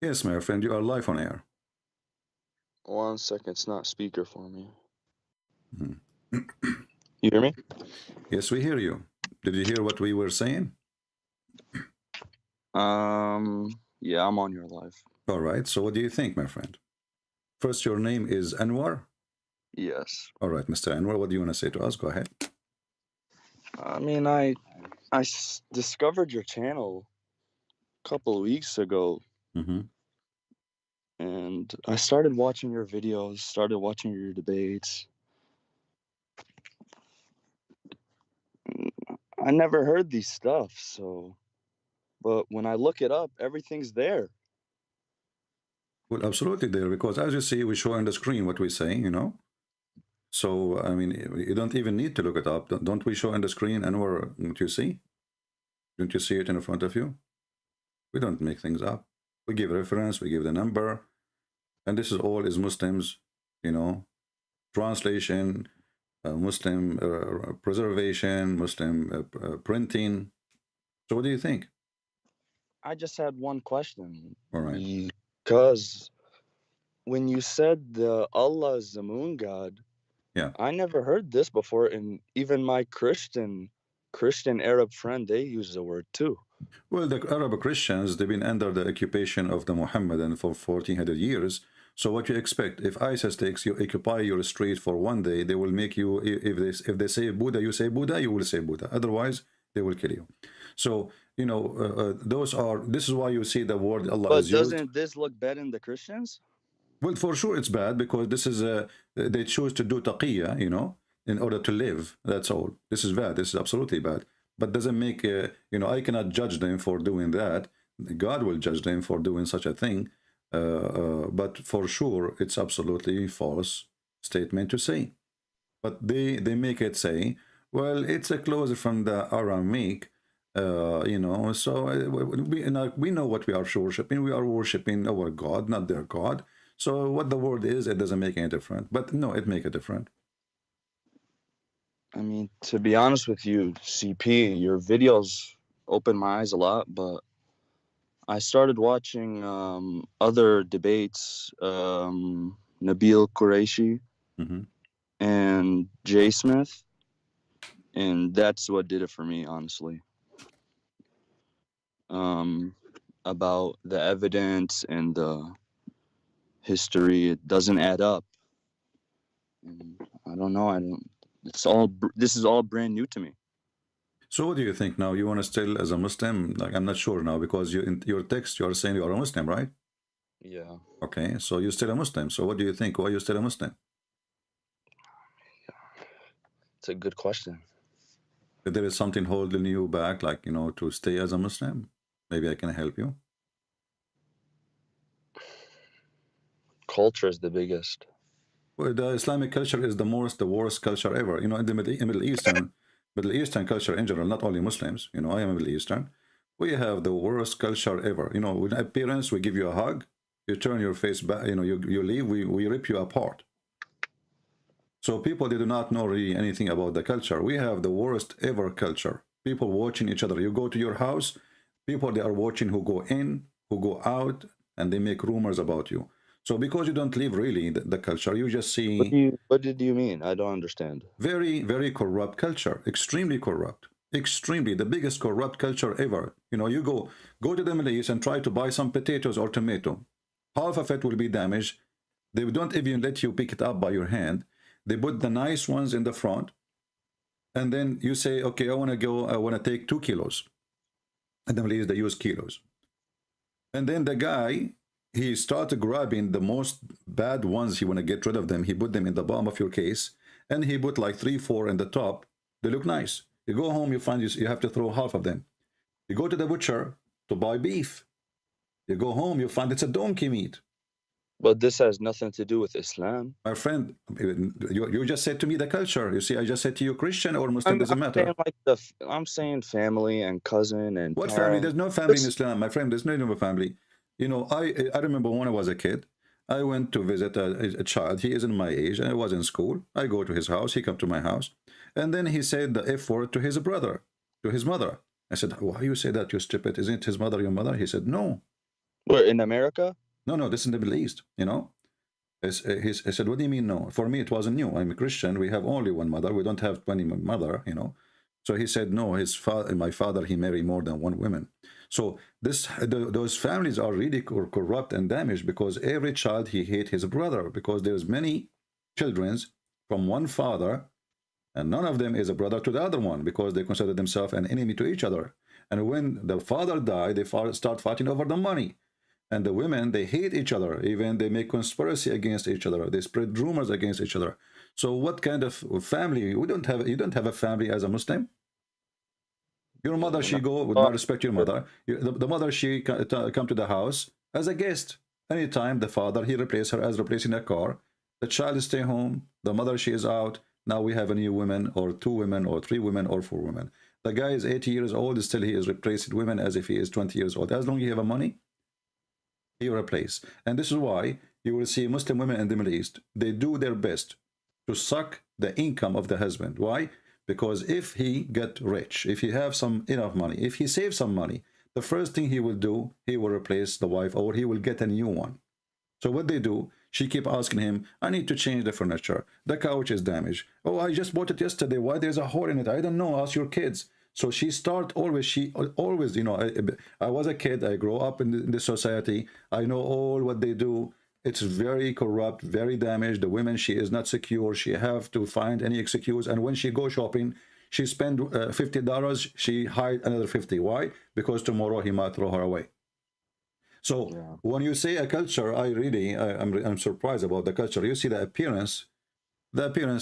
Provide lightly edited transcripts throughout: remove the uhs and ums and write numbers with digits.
Yes, my friend, you are live on air. 1 second, it's not speaker for me. Mhm. You hear me? Yes, we hear you. Did you hear what we were saying? Yeah, I'm on your live. All right. So, what do you think, my friend? First, your name is Anwar. Yes. All right, Mr. Anwar, what do you want to say to us? Go ahead. I mean, discovered your channel a couple of weeks ago, Hmm. and I started watching your videos, started watching your debates. I never heard these stuff, but when I look it up, everything's there. Well, absolutely there, because as you see, we show on the screen what we say, you know. So, I mean, you don't even need to look it up. Don't we show on the screen, Anwar, what you see? Don't you see it in front of you? We don't make things up. We give reference, we give the number, and this is all is Muslims, you know, translation, Muslim preservation, Muslim printing. So what do you think? I just had one question. All right. Because when you said Allah is the moon god, Yeah. I never heard this before, and even my Christian Arab friend, they use the word too. Well, the Arab Christians, they've been under the occupation of the Muhammadan for 1400 years. So what you expect? If ISIS takes you, occupy your street for one day, they will make you, if they say Buddha, you say Buddha, you will say Buddha. Otherwise, they will kill you. So, you know, this is why you see the word Allah But is used. doesn't this look bad in the Christians? Well, for sure it's bad because this is they choose to do taqiyya, you know, in order to live. That's all. This is bad. This is absolutely bad. But doesn't make you know, I cannot judge them for doing that. God will judge them for doing such a thing. But for sure, it's absolutely false statement to say. But they make it say, well, it's a closer from the Aramaic. You know, so we know what we are worshiping. We are worshiping our God, not their God. So what the word is, it doesn't make any difference. But no, it make a difference. I mean, to be honest with you, CP, your videos opened my eyes a lot, but I started watching other debates, Nabil Qureshi Hmm. and Jay Smith, and that's what did it for me, honestly. Um, about the evidence and the history, it doesn't add up. And I don't know. I don't. This is all brand new to me. So what do you think now? You want to still as a Muslim? Like I'm not sure now because you in your text you are saying you are a Muslim, right? Yeah. Okay, so you're still a Muslim. So what do you think? Why are you still a Muslim? It's a good question. If there is something holding you back, like you know, to stay as a Muslim, maybe I can help you. Culture is the biggest. Well, the Islamic culture is the worst culture ever. You know, in the Middle Eastern culture in general, not only Muslims. You know, I am Middle Eastern. We have the worst culture ever. You know, with appearance, we give you a hug, you turn your face back. You know, you leave. We rip you apart. So people they do not know really anything about the culture. We have the worst ever culture. People watching each other. You go to your house, people they are watching who go in, who go out, and they make rumors about you. So because you don't live really the culture, you just see What did you mean? I don't understand. very, very corrupt culture, extremely corrupt, extremely the biggest corrupt culture ever. You know, you go to the Middle East and try to buy some potatoes or tomato. Half of it will be damaged. They don't even let you pick it up by your hand. They put the nice ones in the front, and then you say, okay, I want to take 2 kilos. And the Middle East, they use kilos. And then the guy, he started grabbing the most bad ones. He want to get rid of them. He put them in the bottom of your case, and he put like 3, 4 in the top. They look nice. You go home, you find you have to throw half of them. You go to the butcher to buy beef. You go home, you find it's a donkey meat. But this has nothing to do with Islam. My friend, you just said to me the culture. You see, I just said to you Christian or Muslim, I'm doesn't saying matter. like I'm saying family and cousin and What family? parent. There's no family in This Islam, my friend. There's no family. You know, I remember when I was a kid, I went to visit a child. He is in my age, and I was in school. I go to his house. He come to my house, and then he said the F word to his brother, to his mother. I said, "Why you say that? You stupid! Isn't his mother your mother?" He said, "No." Where, in America? No, this is in the Middle East, you know. He said, what do you mean no? For me, it wasn't new. I'm a Christian. We have only one mother. We don't have 20 mother, you know. So he said, no, my father, he married more than one woman. So those families are really corrupt and damaged because every child, he hate his brother because there's many children from one father and none of them is a brother to the other one because they consider themselves an enemy to each other. And when the father died, they start fighting over the money. And the women, they hate each other. Even they make conspiracy against each other. They spread rumors against each other. So what kind of family? You don't have a family as a Muslim. Your mother, she go, with my respect, your mother. The mother, she come to the house as a guest. Anytime the father, he replace her as replacing a car. The child stay home. The mother, she is out. Now we have a new woman, or 2 women, or 3 women, or 4 women. The guy is 80 years old. Still, he is replacing women as if he is 20 years old. As long as you have money, he replace. And this is why you will see Muslim women in the Middle East. They do their best to suck the income of the husband. Why? Because if he get rich, if he have enough money, if he saves some money, the first thing he will do, he will replace the wife or he will get a new one. So what they do, she keep asking him, I need to change the furniture. The couch is damaged. Oh, I just bought it yesterday. Why there's a hole in it? I don't know. Ask your kids. So she always, you know, I was a kid. I grew up in this society. I know all what they do. It's very corrupt, very damaged. The women, she is not secure. She have to find any excuse. And when she go shopping, she spend $50. She hide another 50. Why? Because tomorrow he might throw her away. So yeah. When you say a culture, I'm surprised about the culture. You see the appearance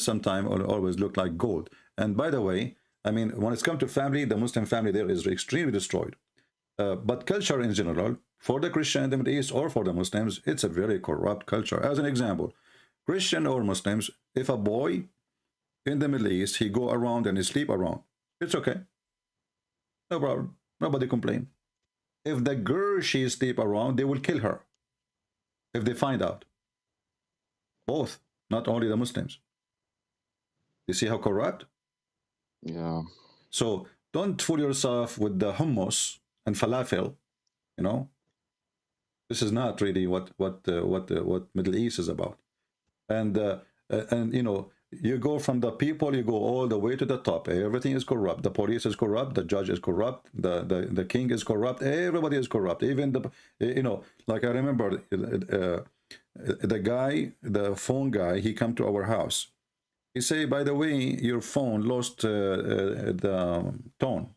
sometimes always look like gold. And by the way, I mean, when it's come to family, the Muslim family there is extremely destroyed. But culture in general, for the Christian in the Middle East or for the Muslims, it's a very corrupt culture. As an example, Christian or Muslims, if a boy in the Middle East, he go around and he sleep around, it's okay. No problem. Nobody complain. If the girl she sleep around, they will kill her if they find out. Both, not only the Muslims. You see how corrupt? Yeah. So don't fool yourself with the hummus and falafel. You know, this is not really what Middle East is about. And you know, you go from the people, you go all the way to the top. Everything is corrupt. The police is corrupt. The judge is corrupt. The king is corrupt. Everybody is corrupt. Even the, you know, like I remember the guy, the phone guy, he come to our house. He say, by the way, your phone lost the tone.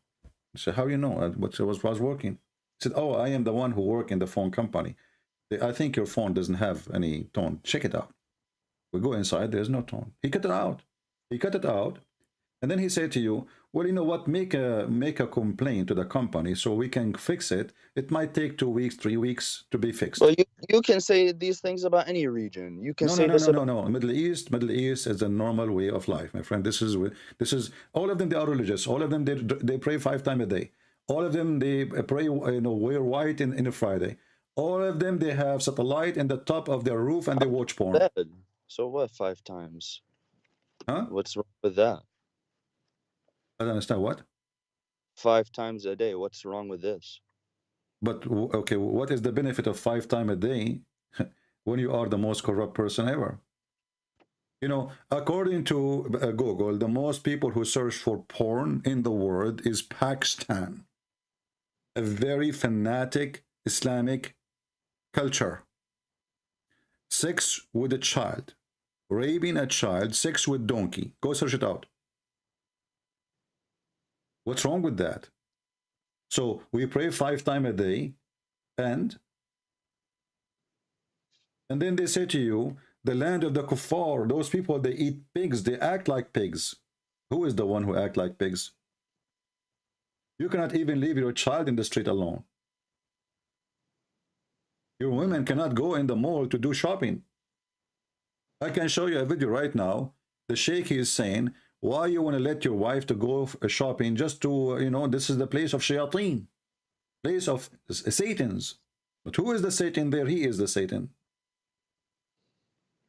I said, how you know? What was working? He said, oh, I am the one who work in the phone company. I think your phone doesn't have any tone. Check it out. We go inside, there's no tone. He cut it out. He cut it out. And then he said to you, well, you know what, make a complaint to the company so we can fix it. It might take 2 weeks, 3 weeks to be fixed. Well, you can say these things about any region. You can say this about... No. Middle East is a normal way of life, my friend. This is all of them, they are religious. All of them, they pray 5 times a day. All of them, they pray, you know, wear white in a Friday. All of them, they have satellite in the top of their roof and they watch porn. So what, 5 times? Huh? What's wrong with that? I don't understand what? 5 times a day. What's wrong with this? But, okay, what is the benefit of 5 times a day when you are the most corrupt person ever? You know, according to Google, the most people who search for porn in the world is Pakistan. A very fanatic Islamic culture. Sex with a child, raping a child, sex with donkey. Go search it out. What's wrong with that? So we pray 5 times a day, and then they say to you, the land of the kuffar, those people, they eat pigs, they act like pigs. Who is the one who act like pigs? You cannot even leave your child in the street alone. Your women cannot go in the mall to do shopping. I can show you a video right now. The sheikh is saying, why you want to let your wife to go shopping just to, you know, this is the place of shayateen, place of Satans. But who is the Satan there? He is the Satan.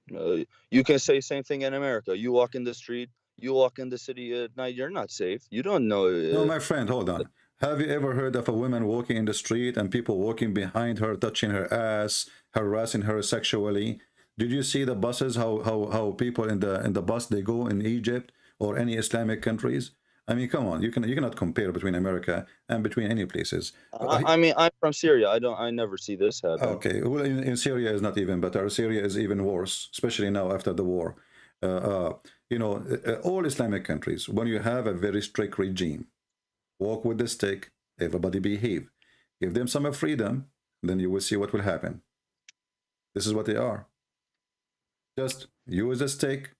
You can say same thing in America. You walk in the street, you walk in the city at night, you're not safe. You don't know. No, my friend, hold on. Have you ever heard of a woman walking in the street and people walking behind her, touching her ass, harassing her sexually? Did you see the buses? How people in the bus they go in Egypt or any Islamic countries? I mean, come on, you cannot compare between America and between any places. I mean, I'm from Syria. I never see this happen. Okay, well, in Syria is not even better. Syria is even worse, especially now after the war. All Islamic countries, when you have a very strict regime, walk with the stick, everybody behave. Give them some freedom, then you will see what will happen. This is what they are. Just use a stick.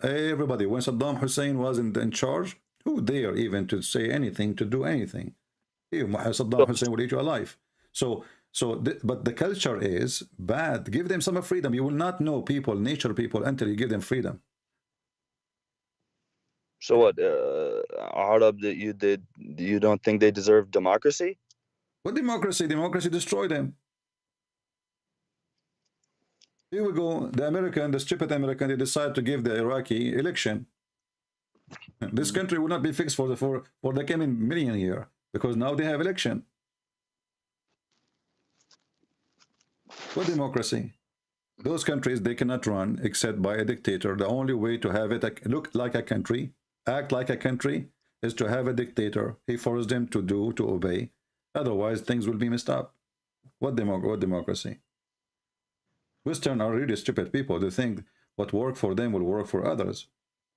Everybody, when Saddam Hussein was in charge, who dare even to say anything, to do anything? Saddam Hussein will eat you alive. But the culture is bad. Give them some freedom. You will not know people, nature people, until you give them freedom. So what, Arab, that you don't think they deserve democracy? What democracy? Democracy destroyed them. Here we go. The stupid American, they decide to give the Iraqi election. This country will not be fixed for the coming million year because now they have election. What democracy? Those countries, they cannot run except by a dictator. The only way to have it look like a country, act like a country, is to have a dictator. He forces them to obey. Otherwise, things will be messed up. What democracy? Western are really stupid people. They think what worked for them will work for others.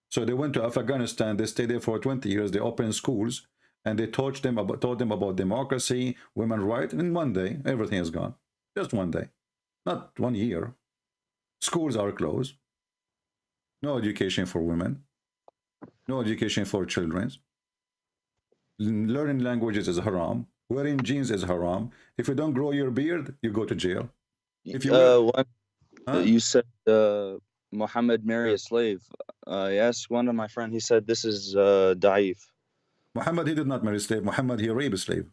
So they went to Afghanistan. They stayed there for 20 years. They opened schools and they taught them about democracy, women's rights. And in one day, everything is gone. Just one day, not 1 year. Schools are closed. No education for women. No education for children. Learning languages is haram. Wearing jeans is haram. If you don't grow your beard, you go to jail. If you you said Muhammad marry a slave. I asked one of my friends. He said this is da'if. Muhammad, he did not marry a slave. Muhammad, he raped a slave.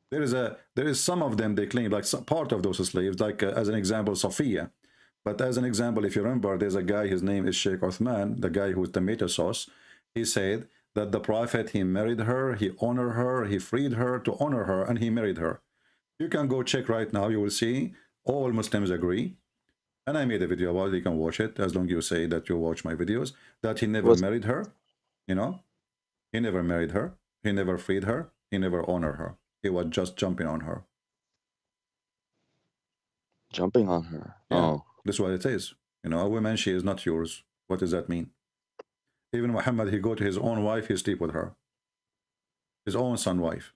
There is some of them they claim, like some part of those slaves, like as an example, Safiya. But as an example, if you remember, there's a guy, his name is Sheikh Uthman, the guy who's tomato sauce. He said that the Prophet, he married her, he honored her, he freed her to honor her, and he married her. You can go check right now. You will see all Muslims agree. And I made a video about it. You can watch it as long as you say that you watch my videos, that he never married her. You know, he never married her. He never freed her. He never honored her. He was just jumping on her. Jumping on her? Yeah, oh. That's what it is. You know, a woman, she is not yours. What does that mean? Even Muhammad, he go to his own wife, he sleep with her. His own son wife.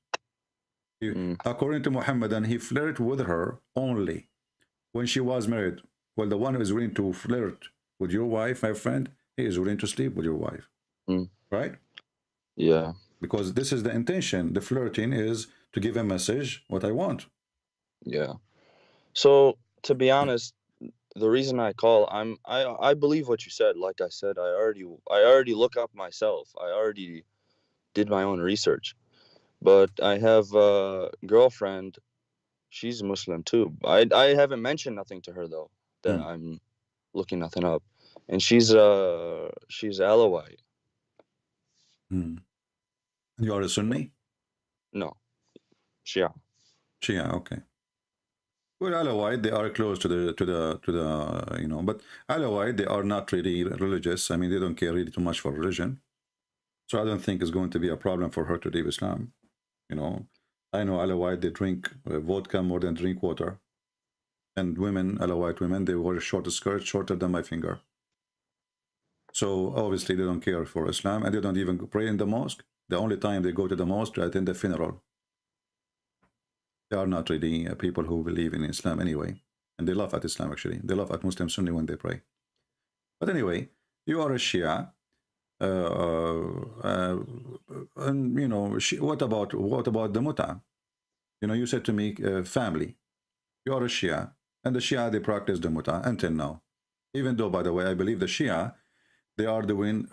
According to Muhammad, and he flirted with her only when she was married. Well, the one who is willing to flirt with your wife, my friend, he is willing to sleep with your wife. Right? Yeah. Because this is the intention. The flirting is to give a message, what I want. Yeah. So, to be honest, the reason I call, I believe what you said. Like I said, I already look up myself. I already did my own research. But I have a girlfriend. She's Muslim too. I haven't mentioned nothing to her though, that I'm looking nothing up. And she's Alawite. You are a Sunni? No. Shia. Shia, okay. Well, Alawite, they are close to the you know, but Alawite, they are not really religious. I mean, they don't care really too much for religion. So I don't think it's going to be a problem for her to leave Islam. You know, I know Alawite, they drink vodka more than drink water. And women, Alawite women, they wear short skirts, shorter than my finger. So obviously they don't care for Islam, and they don't even pray in the mosque. The only time they go to the mosque to attend the funeral. They are not really people who believe in Islam anyway. And they laugh at Islam, actually. They laugh at Muslim Sunni when they pray. But anyway, you are a Shia. And, you know, what about the Muta? You know, you said to me, family. You are a Shia. And the Shia, they practice the Muta until now. Even though, by the way, I believe the Shia, they are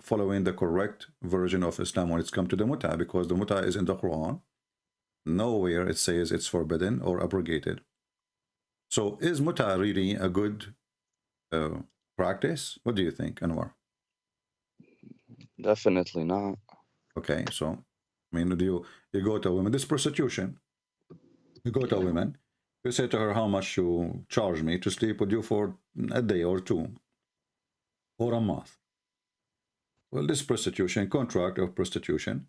following the correct version of Islam when it's come to the Muta, because the Muta is in the Quran. Nowhere it says it's forbidden or abrogated. So is Muta really a good practice? What do you think, Anwar? Definitely not. Okay, so I mean, you go to a woman, this is prostitution. You go to a woman, you say to her how much you charge me to sleep with you for a day or two or a month. Well, this is prostitution, contract of prostitution.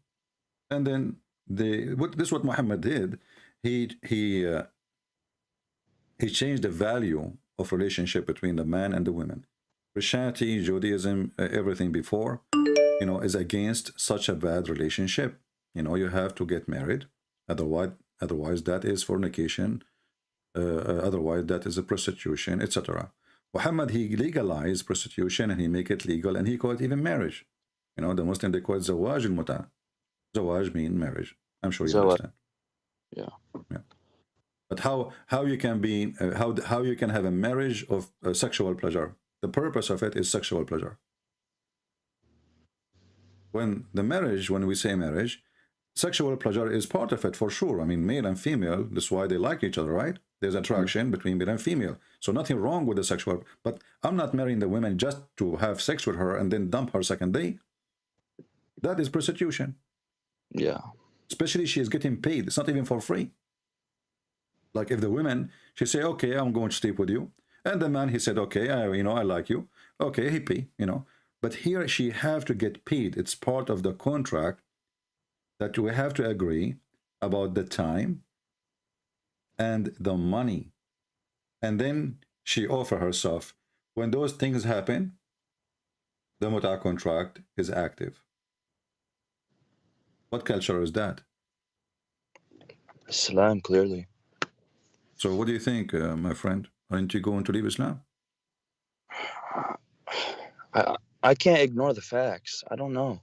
And then this is what Muhammad did. He changed the value of relationship between the man and the women. Christianity, Judaism, everything before, is against such a bad relationship. You have to get married, otherwise that is fornication, otherwise that is a prostitution, etc. Muhammad, he legalized prostitution and he make it legal, and he called it even marriage. The Muslim, they call it zawaj al-muta. Zawaj mean marriage. I'm sure you understand. Yeah. But how you can be how you can have a marriage of sexual pleasure? The purpose of it is sexual pleasure. When we say marriage, sexual pleasure is part of it for sure. I mean, male and female, that's why they like each other, right? There's attraction between male and female. So nothing wrong with the sexual, but I'm not marrying the woman just to have sex with her and then dump her second day. That is prostitution. Yeah. Especially she is getting paid. It's not even for free. Like if the woman, she say, okay, I'm going to sleep with you. And the man, he said, okay, I like you. Okay, he pay, But here she have to get paid. It's part of the contract that we have to agree about the time and the money. And then she offer herself. When those things happen, the muta contract is active. What culture is that? Islam, clearly. So what do you think, my friend? Aren't you going to leave Islam? I can't ignore the facts. I don't know.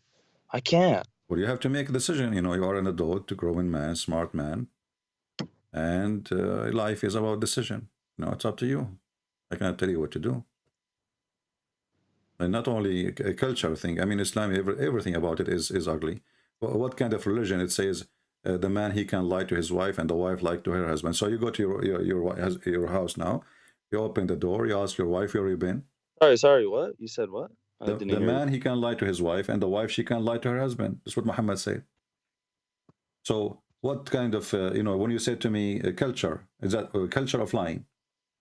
I can't. Well, you have to make a decision. You are an adult, growing man, smart man. And life is about decision. It's up to you. I cannot tell you what to do. And not only a culture thing. I mean, Islam, everything about it is ugly. What kind of religion? It says the man, he can lie to his wife and the wife lie to her husband. So you go to your house now, you open the door, you ask your wife, where you been? Sorry, what? You said what? The man, he can lie to his wife, and the wife, she can lie to her husband. That's what Muhammad said. So what kind of, when you said to me culture, is that a culture of lying?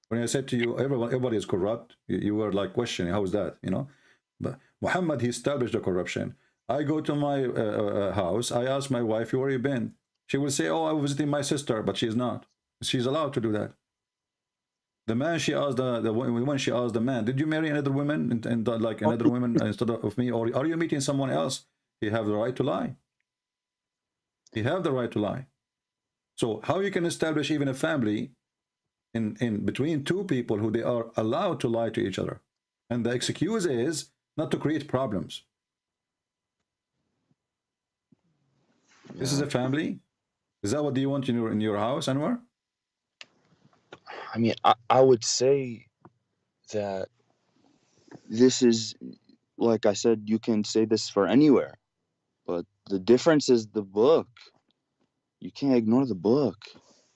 When I said to you, everybody is corrupt, you were like questioning, how is that, But Muhammad, he established the corruption. I go to my house, I ask my wife, where you been? She will say, oh, I was visiting my sister, but she's not. She's allowed to do that. The man, she asked when she asked the man, did you marry another woman and like another woman instead of me, or are you meeting someone else? He have the right to lie. He have the right to lie. So how you can establish even a family in between two people who they are allowed to lie to each other, and the excuse is not to create problems. Yeah. This is a family. Is that what you want in your house, Anwar? I mean, I would say that this is, like I said, you can say this for anywhere, but the difference is the book. You can't ignore the book.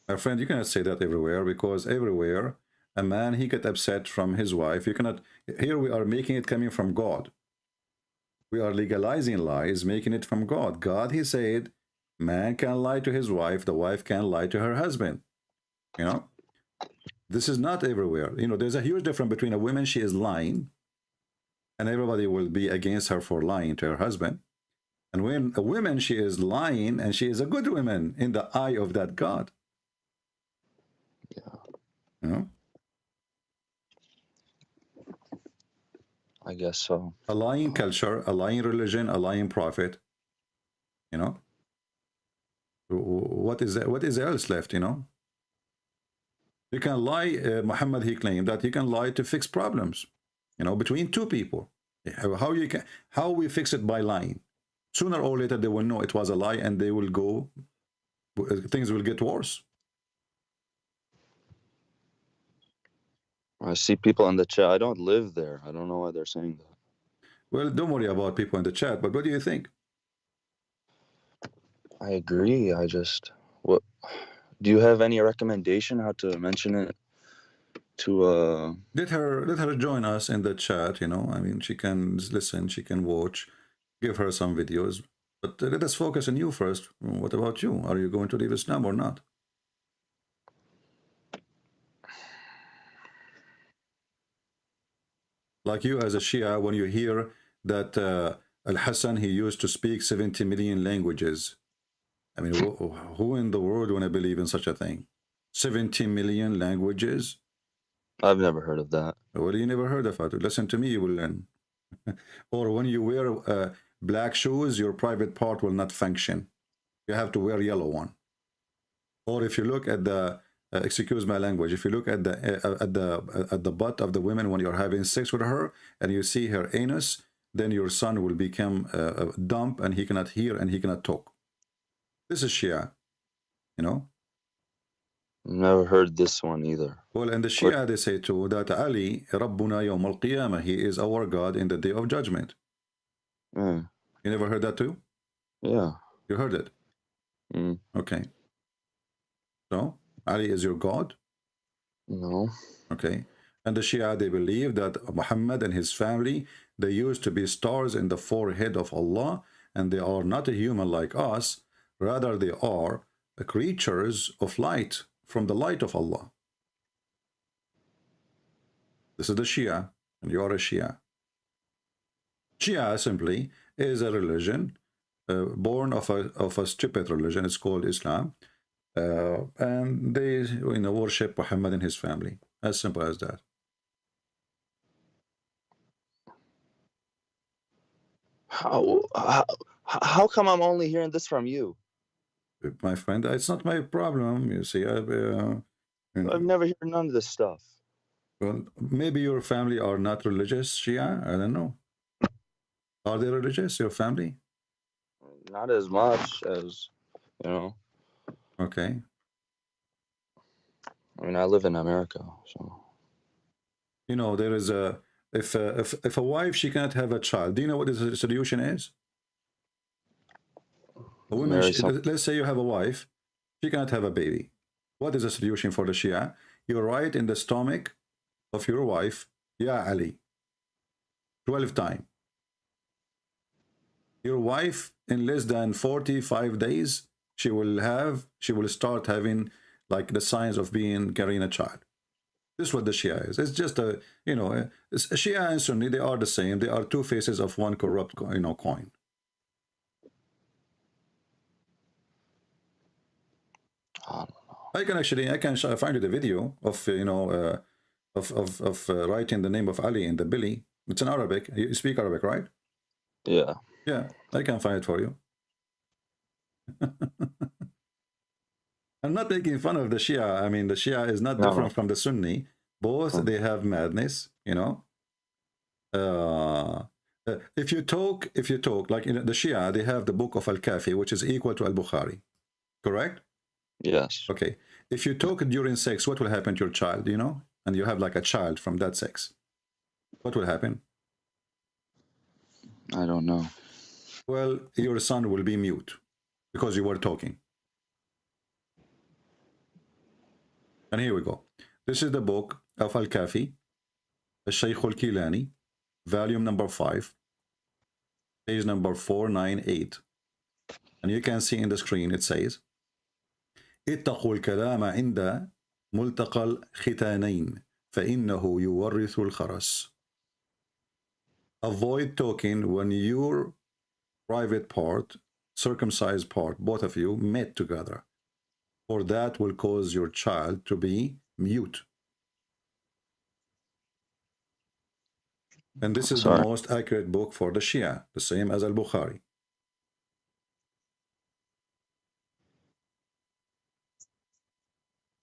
My friend, you cannot say that everywhere, because everywhere a man, he get upset from his wife. You cannot. Here we are making it coming from God. We are legalizing lies, making it from God. God, he said, man can lie to his wife, the wife can lie to her husband. This is not everywhere. There's a huge difference between a woman, she is lying, and everybody will be against her for lying to her husband. And when a woman, she is lying, and she is a good woman in the eye of that God. Yeah. I guess so. A lying culture, a lying religion, a lying prophet. What is else left? You can lie. Muhammad, he claimed that he can lie to fix problems, between two people. How we fix it? By lying. Sooner or later they will know it was a lie, and they will go. Things will get worse. I see people in the chat. I don't live there. I don't know why they're saying that. Well, don't worry about people in the chat. But what do you think? I agree. What do you have any recommendation how to mention it to let her join us in the chat. I mean, she can listen, she can watch, give her some videos. But let us focus on you first. What about you? Are you going to leave Islam or not? Like you as a Shia, when you hear that Al-Hassan, he used to speak 70 million languages. I mean, who in the world want to believe in such a thing? 70 million languages? I've never heard of that. Well, you never heard of it. Listen to me, you will learn. Or when you wear black shoes, your private part will not function. You have to wear yellow one. Or if you look at the excuse my language, if you look at the butt of the woman when you're having sex with her and you see her anus, then your son will become dumb and he cannot hear and he cannot talk. This is Shia, you know. Never heard this one either. Well, and the Shia, they say too that Ali Rabbuna Yawm al-Qiyamah, he is our God in the day of judgment. You never heard that too? Yeah. You heard it? Okay. So Ali is your God? No. Okay. And the Shia, they believe that Muhammad and his family, they used to be stars in the forehead of Allah, and they are not a human like us. Rather, they are creatures of light, from the light of Allah. This is the Shia, and you are a Shia. Shia simply is a religion born of a stupid religion. It's called Islam. And they worship Muhammad and his family. As simple as that. How come I'm only hearing this from you? My friend, it's not my problem. You see, I've never heard none of this stuff. Well, maybe your family are not religious, Shia. I don't know. Are they religious, your family? Not as much as, you know. Okay. I mean, I live in America, so. You know, there is a if a wife, she cannot have a child. Do you know what the solution is? A woman, let's say you have a wife, she cannot have a baby. What is the solution for the Shia? You write in the stomach of your wife, Ya Ali, 12 times. Your wife, in less than 45 days, she will start having like the signs of being carrying a child. This is what the Shia is. It's just a, you know, Shia and Sunni, they are the same. They are two faces of one corrupt, coin. I can find you the video of writing the name of Ali in the belly. It's in Arabic. You speak Arabic, right? Yeah. Yeah, I can find it for you. I'm not making fun of the Shia. I mean, the Shia is not different from the Sunni. Both they have madness, you know. If you talk like the Shia, they have the book of Al-Kafi, which is equal to Al-Bukhari, correct? Yes. Okay. If you talk during sex, what will happen to your child, you know? And you have like a child from that sex. What will happen? I don't know. Well, your son will be mute because you were talking. And here we go. This is the book of Al-Kafi, Al-Shaykh Al-Kilani, volume number 5, page number 498. And you can see in the screen, it says, اتقوا الكلام عند ملتقى الختانين فإنه يورث الخرس. Avoid talking when your private part, circumcised part, both of you met together, for that will cause your child to be mute. And this is the most accurate book for the Shia, the same as Al-Bukhari.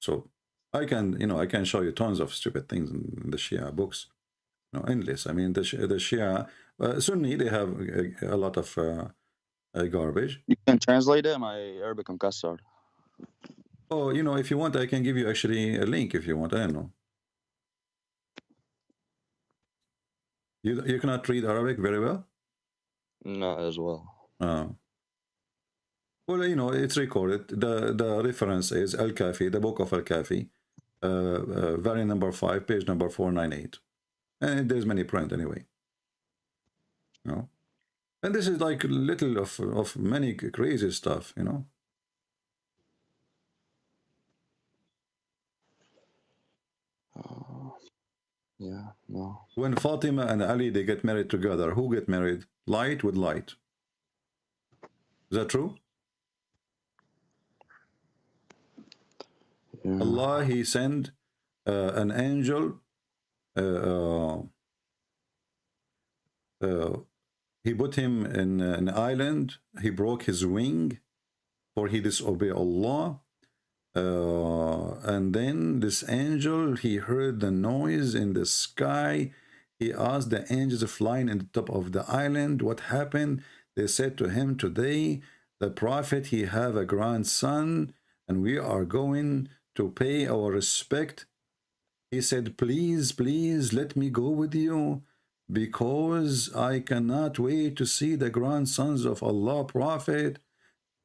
So I can show you tons of stupid things in the Shia books, endless. I mean, the Shia, Sunni, they have a lot of garbage. You can translate it. My Arabic Mukassar. Oh, if you want, I can give you actually a link if you want. I don't know. You cannot read Arabic very well? Not as well. Well, it's recorded. The reference is Al-Kafi, the book of Al-Kafi, volume number 5, page number 498. And there's many print anyway. And this is like little of many crazy stuff, you know. Yeah, no. When Fatima and Ali, they get married together, who get married? Light with light. Is that true? Yeah. Allah, he sent an angel. Uh, he put him in an island. He broke his wing, for he disobeyed Allah. And then this angel, he heard the noise in the sky. He asked the angels flying in the top of the island, what happened? They said to him, today the prophet, he have a grandson, and we are going to pay our respect. He said, please, please let me go with you, because I cannot wait to see the grandsons of Allah prophet.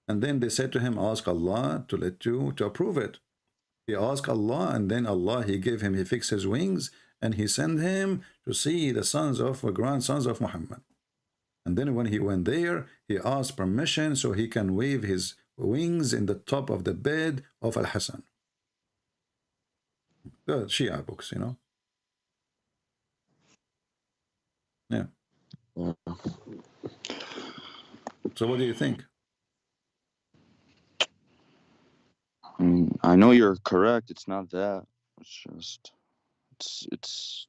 And then they said to him, ask Allah to let you to approve it. He asked Allah, and then Allah, he gave him, he fixed his wings, and he sent him to see the sons of grandsons of Muhammad. And then when he went there, he asked permission so he can wave his wings in the top of the bed of Al-Hassan. The Shia books, you know. Yeah. Yeah. So what do you think? I know you're correct. It's not that. It's just it's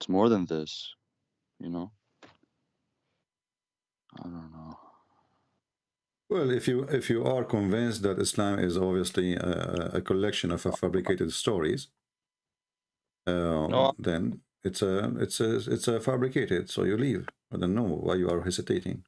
more than this, you know. I don't know. Well, if you are convinced that Islam is obviously a collection of fabricated stories, No, then it's a fabricated. So you leave. I don't know why you are hesitating.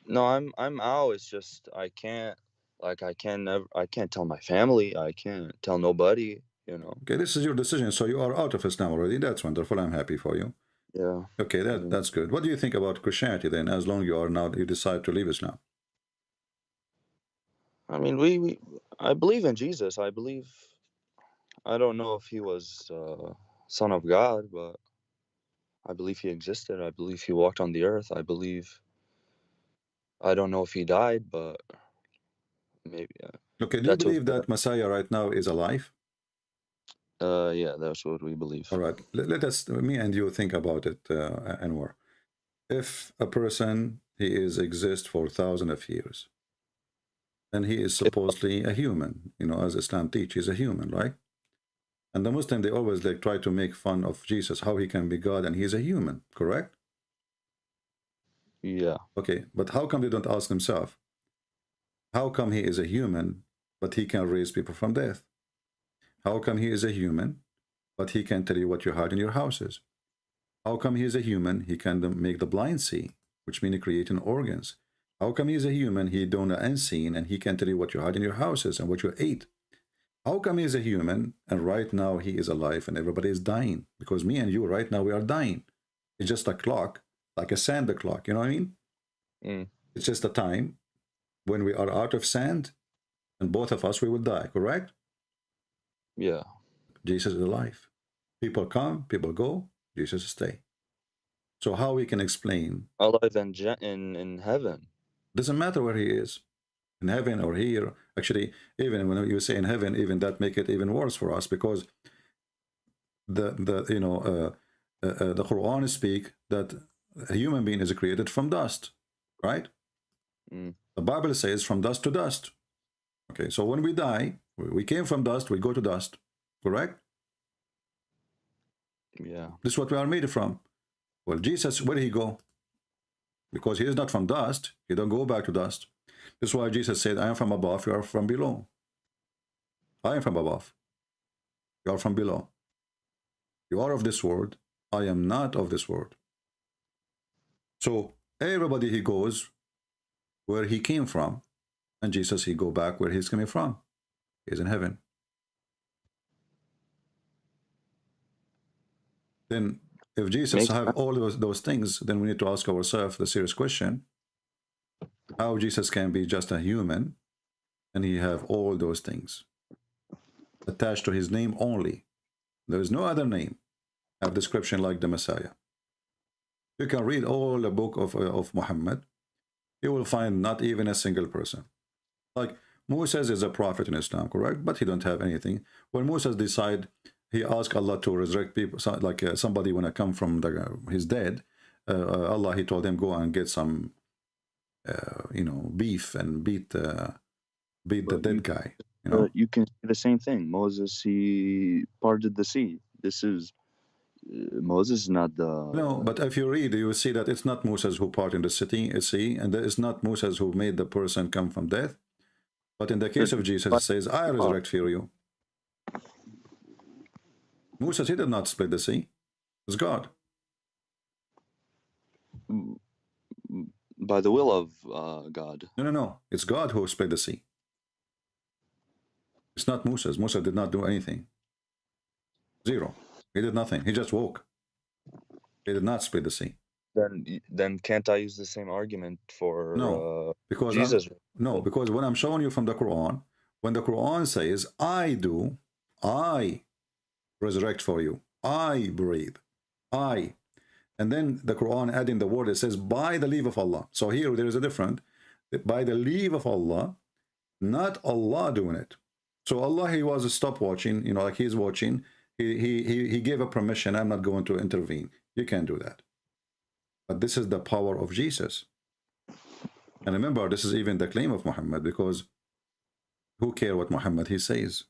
no, I'm out. It's just I can't I can't tell my family. I can't tell nobody, you know. Okay, this is your decision. So you are out of Islam already. That's wonderful. I'm happy for you. Yeah. Okay, that's good. What do you think about Christianity then? As long you are now, you decide to leave Islam. I mean, we I believe in Jesus. I believe I don't know if he was son of God, but I believe he existed. I believe he walked on the earth. I don't know if he died, but maybe Okay, do you that's what believe that Messiah right now is alive? yeah, that's what we believe. All right, let us, me and you, think about it, Anwar. If a person, he is exist for thousands of years, and he is supposedly a human, you know, as Islam teaches, a human, right? And the Muslim, they always like try to make fun of Jesus, how he can be God and he's a human, correct? Yeah. Okay, but how come they don't ask themselves, how come he is a human, but he can raise people from death? How come he is a human, but he can tell you what you hide in your houses? How come he is a human, he can make the blind see, which means creating organs? How come he is a human, he don't know unseen, and he can tell you what you hide in your houses and what you ate? How come he is a human, and right now he is alive and everybody is dying? Because me and you right now, we are dying. It's just a clock, like a sand clock, you know what I mean? It's just a time when we are out of sand, and both of us, we will die, correct? Yeah. Jesus is alive. People come, people go, Jesus stay. So how we can explain? Alive in heaven. Doesn't matter where he is, in heaven or here. Actually, even when you say in heaven, even that make it even worse for us, because the Quran speak that a human being is created from dust, right? The Bible says from dust to dust. Okay, so when we die, we came from dust, we go to dust, correct? Yeah. This is what we are made from. Well, Jesus, where did he go? Because he is not from dust, he don't go back to dust. This is why Jesus said, I am from above, you are from below. I am from above, you are from below. You are of this world, I am not of this world. So everybody, he goes where he came from, and Jesus, he go back where he's coming from. He's in heaven. Then if Jesus have all those things, then we need to ask ourselves the serious question, how Jesus can be just a human and he have all those things attached to his name only. There is no other name have description like the Messiah. You can read all the book of Muhammad. You will find not even a single person. Like Moses is a prophet in Islam, correct? But he don't have anything. When Moses decide, he asked Allah to resurrect people, like somebody when I come from his dead. Allah, he told him, go and get some, beef and beat the dead guy. You know, you can see the same thing. Moses, he parted the sea. This is Moses is not the. no. But if you read, you will see that it's not Moses who parted the sea, and it's not Moses who made the person come from death. But in the case of Jesus, it says, I resurrect for you. Moses, he did not split the sea. It's God. By the will of God. No. It's God who split the sea. It's not Moses. Moses did not do anything. Zero. He did nothing. He just woke. He did not split the sea. Then can't I use the same argument for no, because Jesus? No, because when I'm showing you from the Quran, when the Quran says, I resurrect for you, I breathe, and then the Quran adding the word, it says, by the leave of Allah. So here there is a difference. By the leave of Allah, not Allah doing it. So Allah, he was stop watching, like he's watching. He gave a permission. I'm not going to intervene. You can't do that. But this is the power of Jesus. And remember, this is even the claim of Muhammad, because who care what Muhammad he says?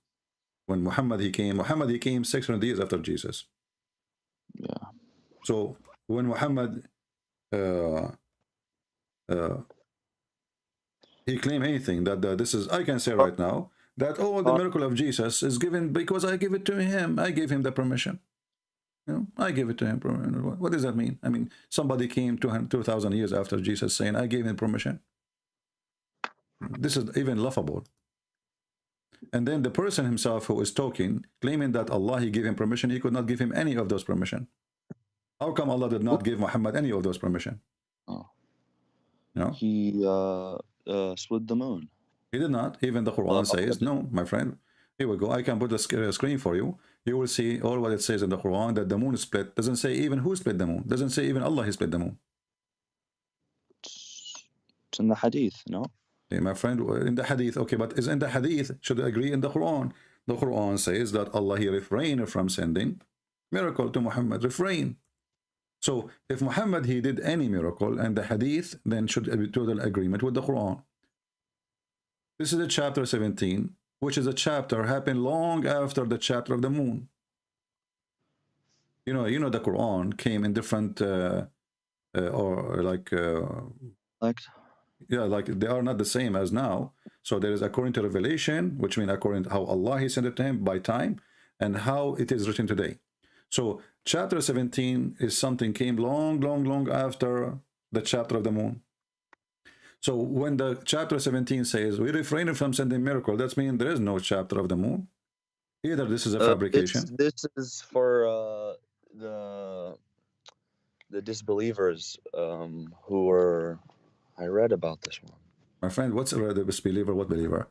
When Muhammad he came 600 years after Jesus. Yeah. So when Muhammad he claim anything that this is, I can say right now that the miracle of Jesus is given because I give it to him. I gave him the permission. I gave it to him. What does that mean? I mean, somebody came 2,000 years after Jesus saying, I gave him permission. This is even laughable. And then the person himself who is talking, claiming that Allah, he gave him permission, he could not give him any of those permission. How come Allah did not give Muhammad any of those permission? Oh. He split the moon. He did not. Even the Quran says, no, my friend. Here we go. I can put a screen for you. You will see all what it says in the Quran, that the moon is split. Doesn't say even who split the moon. Doesn't say even Allah, he split the moon. It's in the hadith, no? Yeah, my friend, in the hadith. Okay, but is in the hadith, should agree in the Quran. The Quran says that Allah, he refrained from sending miracle to Muhammad. Refrain. So if Muhammad, he did any miracle, and the hadith, then should be total agreement with the Quran. This is the chapter 17. Which is a chapter happened long after the chapter of the moon. You know the Quran came in different like they are not the same as now. So there is according to revelation, which means according to how Allah he sent it to him by time, and how it is written today. So chapter 17 is something came long after the chapter of the moon. So when the chapter 17 says, we refrain from sending miracle, that means there is no chapter of the moon. Either this is a fabrication. This is for the disbelievers who were, I read about this one. My friend, what's the disbeliever? What believer?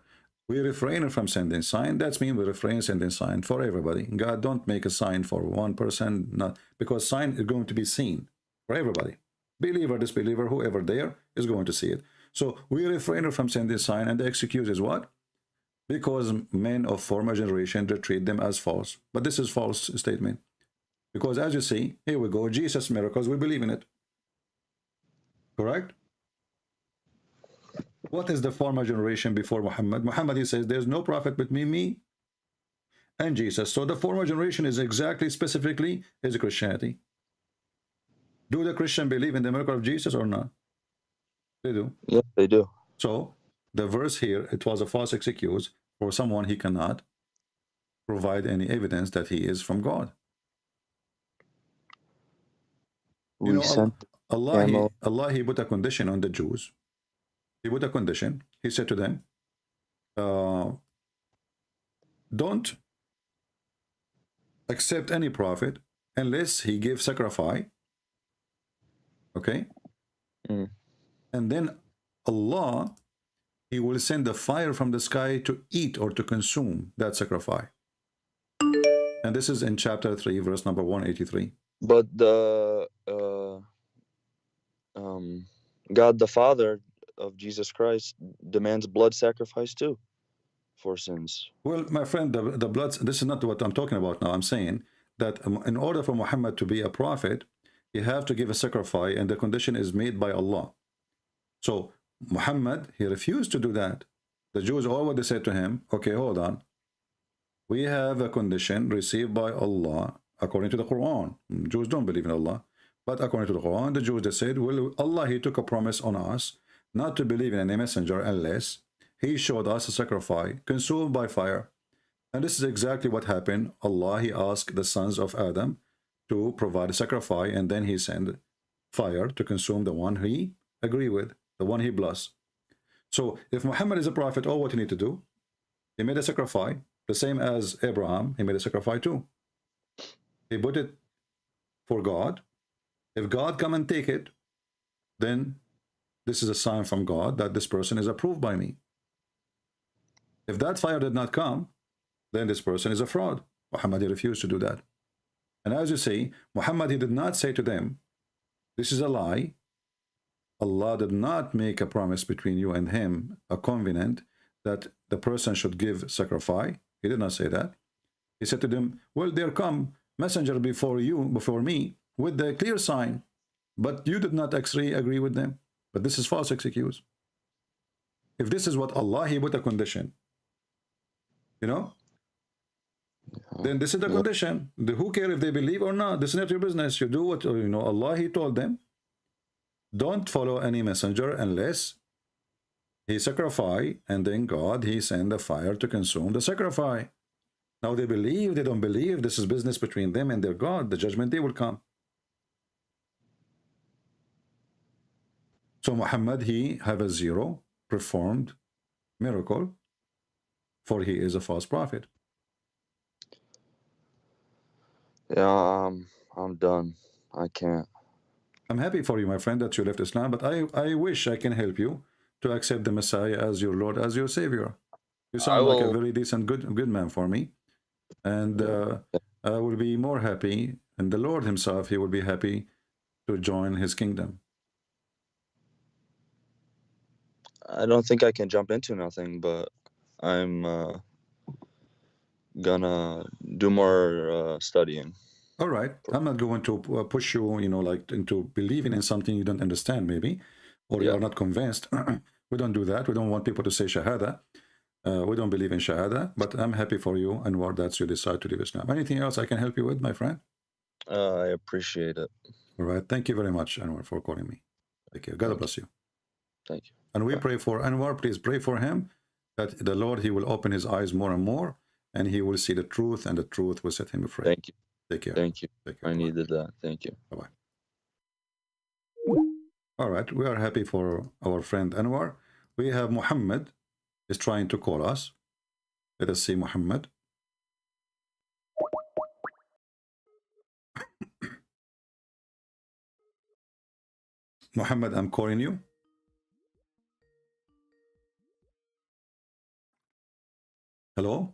We refrain from sending sign. That means we refrain sending sign for everybody. God don't make a sign for one person, not because sign is going to be seen for everybody. Believer, disbeliever, whoever there is going to see it. So we refrain from sending sign, and the excuse is what? Because men of former generation, they treat them as false. But this is false statement. Because as you see, here we go, Jesus' miracles, we believe in it. Correct? What is the former generation before Muhammad? Muhammad, he says, there's no prophet between me and Jesus. So the former generation is exactly, specifically, is Christianity. Do the Christian believe in the miracle of Jesus or not? They do. Yes, they do. So the verse here, it was a false excuse for someone he cannot provide any evidence that he is from God. Allah, he put a condition on the Jews. He put a condition. He said to them, don't accept any prophet unless he gives sacrifice. Okay? And then Allah, he will send the fire from the sky to eat or to consume that sacrifice. And this is in chapter 3, verse number 183. But God the Father of Jesus Christ demands blood sacrifice too for sins. Well, my friend, the blood, this is not what I'm talking about now. I'm saying that in order for Muhammad to be a prophet, he have to give a sacrifice, and the condition is made by Allah. So Muhammad, he refused to do that. The Jews always said to him, okay, hold on. We have a condition received by Allah according to the Quran. Jews don't believe in Allah. But according to the Quran, the Jews, they said, well, Allah, he took a promise on us not to believe in any messenger unless he showed us a sacrifice consumed by fire. And this is exactly what happened. Allah, he asked the sons of Adam to provide a sacrifice, and then he sent fire to consume the one he agree with, the one he blessed. So if Muhammad is a prophet, all what you need to do, he made a sacrifice, the same as Abraham, he made a sacrifice too. He put it for God. If God come and take it, then this is a sign from God that this person is approved by me. If that fire did not come, then this person is a fraud. Muhammad, he refused to do that. And as you see, Muhammad, he did not say to them, this is a lie. Allah did not make a promise between you and him, a covenant, that the person should give sacrifice. He did not say that. He said to them, well, there come messenger before you, before me, with the clear sign, but you did not actually agree with them. But this is false excuse. If this is what Allah, he put a condition, you know, then this is the condition. Who cares if they believe or not? This is not your business. You do what, you know, Allah, he told them, don't follow any messenger unless he sacrifice, and then God, he send the fire to consume the sacrifice. Now they believe, they don't believe, this is business between them and their God. The judgment day will come. So Muhammad, he have a zero performed miracle, for he is a false prophet. Yeah, I'm done. I can't. I'm happy for you, my friend, that you left Islam, but I wish I can help you to accept the Messiah as your Lord, as your Savior. You sound like a very decent, good man for me. And I will be more happy, and the Lord himself, he will be happy to join his kingdom. I don't think I can jump into nothing, but I'm gonna do more studying. All right. I'm not going to push you, you know, like into believing in something you don't understand, maybe, or you are not convinced. We don't do that. We don't want people to say Shahada. We don't believe in Shahada, but I'm happy for you, Anwar, that you decide to leave Islam. Anything else I can help you with, my friend? I appreciate it. All right. Thank you very much, Anwar, for calling me. Thank you. God bless you. Thank you. And we pray for Anwar. Please pray for him that the Lord, he will open his eyes more and more, and he will see the truth, and the truth will set him free. Thank you. Take care. Thank you. Take care. I needed that. Thank you. Bye-bye. All right. We are happy for our friend Anwar. We have Muhammad is trying to call us. Let us see Muhammad. Muhammad, I'm calling you. Hello?